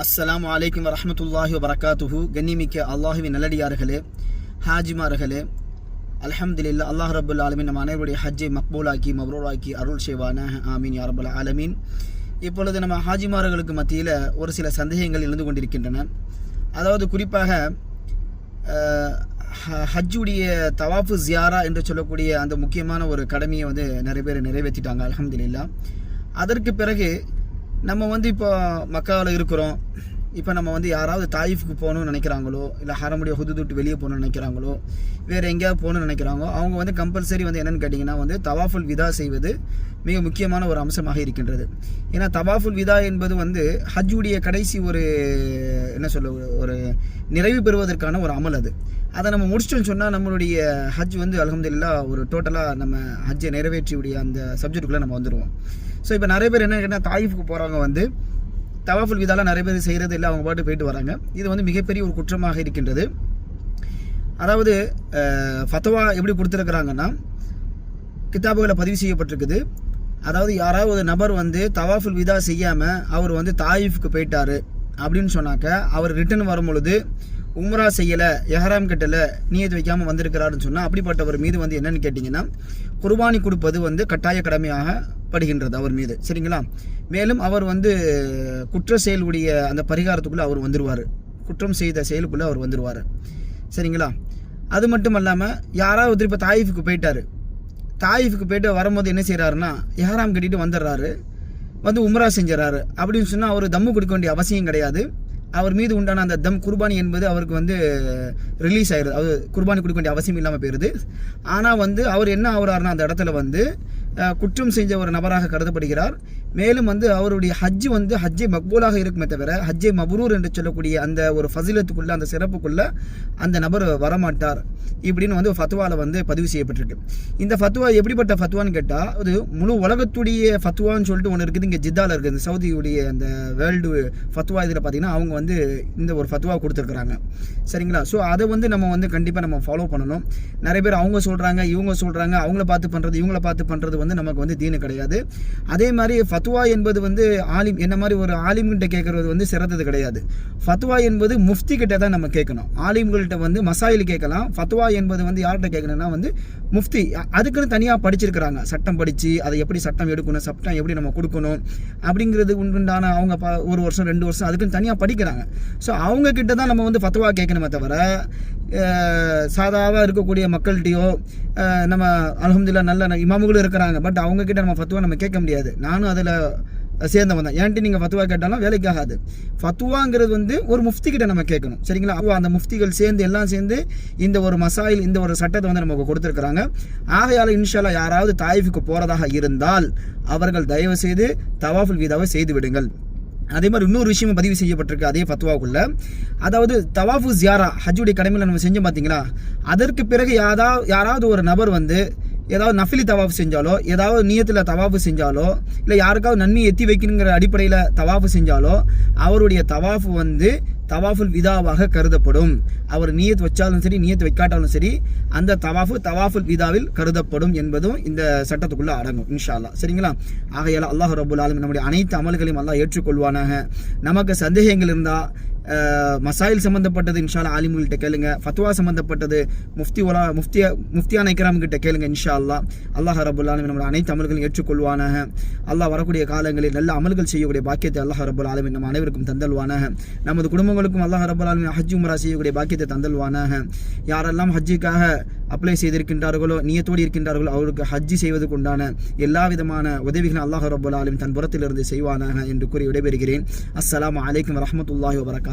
அஸ்ஸலாமு அலைக்கும் வரஹ்மத்துல்லாஹி வபரகாத்துஹு. கண்ணிமிக்க அல்லாஹுவின் நல்லடியார்களே, ஹாஜிமார்களே, அல்ஹம்துலில்லாஹ். அல்லாஹ் ரப்புல் ஆலமீன் நம் அனைவருடைய ஹஜ்ஜை மக்பூலாக்கி மப்ரூராக்கி அருள் செய்வானாக. ஆமீன் யா ரப்பல் ஆலமீன். இப்பொழுது நம்ம ஹாஜிமார்களுக்கு மத்தியில் ஒரு சில சந்தேகங்கள் எழுந்து கொண்டிருக்கின்றன. அதாவது குறிப்பாக ஹஜ்ஜுடைய தவாஃபு ஜியாரா என்று சொல்லக்கூடிய அந்த முக்கியமான ஒரு கடமையை நிறைய பேர் நிறைவேற்றிட்டாங்க, அல்ஹம்துலில்லாஹ். அதற்கு பிறகு நம்ம இப்போ மக்காவில் இருக்கிறோம். இப்போ நம்ம யாராவது தாயிஃபுக்கு போகணும்னு நினைக்கிறாங்களோ, இல்லை ஹரமுடைய ஹுதுத் விட்டு வெளியே போகணும்னு நினைக்கிறாங்களோ, வேறு எங்கேயாவது போகணும்னு நினைக்கிறாங்களோ, அவங்க கம்பல்சரி என்னென்னு கேட்டிங்கன்னா தவாஃபுல் விதா செய்வது மிக முக்கியமான ஒரு அம்சமாக இருக்கின்றது. ஏன்னா தவாஃபுல் விதா என்பது ஹஜ்ஜுடைய கடைசி ஒரு ஒரு நிறைவு பெறுவதற்கான ஒரு அமல். அதை நம்ம முடிச்சிட்டோன்னு சொன்னால் நம்மளுடைய ஹஜ் அல்ஹம்துலில்லாஹ் ஒரு டோட்டலாக நம்ம ஹஜ்ஜை நிறைவேற்றியுடைய அந்த சப்ஜெக்டுக்குள்ளே நம்ம வந்துடுவோம். ஸோ இப்போ நிறைய பேர் என்ன கேட்டால் தாயிஃபுக்கு போகிறவங்க தவாஃபுல் விதாலாம் நிறைய பேர் செய்கிறது இல்லை, அவங்க பாட்டு போயிட்டு வராங்க. இது மிகப்பெரிய ஒரு குற்றமாக இருக்கின்றது. அதாவது ஃபத்வா எப்படி கொடுத்துருக்குறாங்கன்னா, கிதாபுகளை பதிவு செய்யப்பட்டிருக்குது. அதாவது யாராவது ஒரு நபர் தவாஃபுல் விதா செய்யாமல் அவர் தாயிஃபுக்கு போயிட்டாரு அப்படின்னு சொன்னாக்க, அவர் ரிட்டர்ன் வரும் பொழுது உம்ரா செய்யலை, எஹராம் கட்டலை, நியத் வைக்காமல் வந்திருக்கிறாருன்னு சொன்னால், அப்படிப்பட்டவர் மீது என்னென்னு கேட்டிங்கன்னா குர்பானி கொடுப்பது கட்டாய கடமையாக படுகின்றது அவர் மீது. சரிங்களா? மேலும் அவர் குற்ற செயலுடைய அந்த பரிகாரத்துக்குள்ளே அவர் வந்துடுவார், குற்றம் செய்த செயலுக்குள்ளே அவர் வந்துடுவார். சரிங்களா? அது மட்டும் இல்லாமல் யாராவது இப்போ தாயிஃபுக்கு போயிட்டார், தாயிஃபுக்கு போயிட்டு வரும்போது என்ன செய்கிறாருன்னா எஹராம் கட்டிட்டு வந்துடுறாரு, உம்ரா செஞ்சிடறாரு அப்படின்னு சொன்னால் அவர் தம்மு கொடுக்க வேண்டிய அவசியம் கிடையாது. அவர் மீது உண்டான அந்த தம் குர்பானி என்பது அவருக்கு ரிலீஸ் ஆயிடுது. அவர் குர்பானி கொடுக்க வேண்டிய அவசியம் இல்லாமல் போயிடுது. ஆனால் அவர் என்ன ஆகுறாருன்னா அந்த இடத்துல குற்றம் செஞ்ச ஒரு நபராக கருதப்படுகிறார். மேலும் அவருடைய ஹஜ்ஜு ஹஜ்ஜை மக்பூலாக இருக்குமே தவிர ஹஜ்ஜை மப்ரூர் என்று சொல்லக்கூடிய அந்த ஒரு ஃபசிலத்துக்குள்ள, அந்த சிறப்புக்குள்ள அந்த நபர் வரமாட்டார் இப்படின்னு ஃபத்வாவில் பதிவு செய்யப்பட்டிருக்கு. இந்த ஃபத்வா எப்படிப்பட்ட ஃபத்வான்னு கேட்டால், அது முழு உலகத்துடைய ஃபத்வான்னு சொல்லிட்டு ஒன்று இருக்குது, இங்கே ஜித்தாவில் இருக்குது, இந்த சவுதியுடைய அந்த வேர்ல்டு ஃபத்வா. இதில் பார்த்தீங்கன்னா அவங்க இந்த ஒரு ஃபத்வா கொடுத்துருக்குறாங்க. சரிங்களா? ஸோ அதை நம்ம கண்டிப்பாக நம்ம ஃபாலோ பண்ணணும். நிறைய பேர் அவங்க சொல்கிறாங்க, இவங்க சொல்கிறாங்க, அவங்கள பார்த்து பண்ணுறது, இவங்கள பார்த்து பண்ணுறது நமக்கு தீனு கிடையாது. அதே மாதிரி ஃபத்வா என்பது ஆலிம், என்ன மாதிரி ஒரு ஆலிம்கிட்ட கேட்கறது சிறந்தது கிடையாது. ஃபத்வா என்பது முஃப்தி கிட்ட தான் நம்ம கேட்கணும். ஆலிம்கள்கிட்ட மசாயில் கேட்கலாம். ஃபத்வா என்பது யார்கிட்ட கேட்கணும்னா முஃப்தி. அதுக்குன்னு தனியாக படிச்சிருக்கிறாங்க, சட்டம் படித்து அதை எப்படி சட்டம் எடுக்கணும், சட்டம் எப்படி நம்ம கொடுக்கணும் அப்படிங்கிறது உண்டான அவங்க ஒரு வருஷம் 2 வருஷம் அதுக்குன்னு தனியாக படிக்கிறாங்க. ஸோ அவங்க கிட்ட தான் நம்ம ஃபத்வா கேட்கணுமே தவிர சாதாவாக இருக்கக்கூடிய மக்கள்கிட்டையோ, நம்ம அல்ஹம்துலில்லாஹ் நல்ல இமாமுகளும் இருக்கிறாங்க, பட் அவங்க கிட்ட நம்ம ஃபத்வா நம்ம கேட்க முடியாது. நானும் அதில் சேர்ந்தவன் தான். ஏன்ட்டு நீங்கள் ஃபத்வா கேட்டாலும் வேலைக்காகாது. ஃபத்வாங்கிறது ஒரு முஃப்தி கிட்ட நம்ம கேட்கணும். சரிங்களா? அந்த முஃப்திகள் எல்லாம் சேர்ந்து இந்த ஒரு மசாயில், இந்த ஒரு சட்டத்தை நமக்கு கொடுத்துருக்குறாங்க. ஆகையால் இன்ஷா அல்லாஹ் யாராவது தாயிஃபுக்கு போகிறதாக இருந்தால் அவர்கள் தயவு செய்து தவாஃபுல் விதாவை செய்து விடுங்கள். அதே மாதிரி இன்னொரு விஷயம் பதிவு செய்யப்பட்டிருக்கு அதே ஃபத்வாவுக்குள்ள. அதாவது தவாஃபு ஜியாரா ஹஜ்ஜுடைய கடமையில் நம்ம செஞ்சோம் பார்த்தீங்களா, அதற்கு பிறகு யாராவது ஒரு நபர் ஏதாவது நஃபிலி தவாஃபு செஞ்சாலோ, ஏதாவது நியத்தில் தவாஃபு செஞ்சாலோ, இல்லை யாருக்காவது நன்மை எத்தி வைக்கணுங்கிற அடிப்படையில் தவாஃபு செஞ்சாலோ, அவருடைய தவாஃபு தவாஃபுல் விதாவாக கருதப்படும். அவர் நியத் வச்சாலும் சரி, நியத் வைக்காட்டாலும் சரி, அந்த தவாஃபுல் விதாவில் கருதப்படும் என்பதும் இந்த சட்டத்துக்குள்ள அடங்கும் இன்ஷா அல்லாஹ். சரிங்களா? ஆகையால் அல்லாஹ் ரப்புல் ஆலமீன் நம்முடைய அனைத்து அமல்களையும் அல்லாஹ் ஏற்றுக்கொள்வானாக. நமக்கு சந்தேகங்கள் இருந்தால் மசாயில் சம்பந்தப்பட்டது இன்ஷா அல்லாஹ் ஆலிம்கள்கிட்ட கேளுங்க. ஃபத்வா சம்பந்தப்பட்டது முஃப்தியான இக்ராம் கிட்ட கேளுங்க இன்ஷா அல்லாஹ். அல்லாஹ் ரப்புல் ஆலமீன் நம்முடைய அனைத்து அமல்களையும் ஏற்றுக்கொள்வானாக. அல்லாஹ் வரக்கூடிய காலங்களில் நல்ல அமல்கள் செய்யக்கூடிய பாக்கியத்தை அல்லாஹ் ரப்புல் ஆலமீன் நம்ம அனைவருக்கும் தந்தல்வானாக. நமது குடும்பங்களுக்கும் அல்லாஹ் ரப்புல் ஆலமீன் ஹஜ் உம்ரா செய்யக்கூடிய பாக்கியத்தை தந்தல்வானாக. யாரெல்லாம் ஹஜ்ஜுக்காக அப்ளை செய்திருக்கின்றார்களோ, நியத்தோடு இருக்கின்றார்களோ, அவருக்கு ஹஜ்ஜி செய்வதற்கு உண்டான எல்லா விதமான உதவிகளும் அல்லாஹ் ரப்புல் ஆலமீன் தன் புறத்திலிருந்து செய்வானாக என்று கூறி விடைபெறுகிறேன். அஸ்ஸலாமு அலைக்கும் வரஹ்மத்துல்லாஹி வபரகாத்துஹு.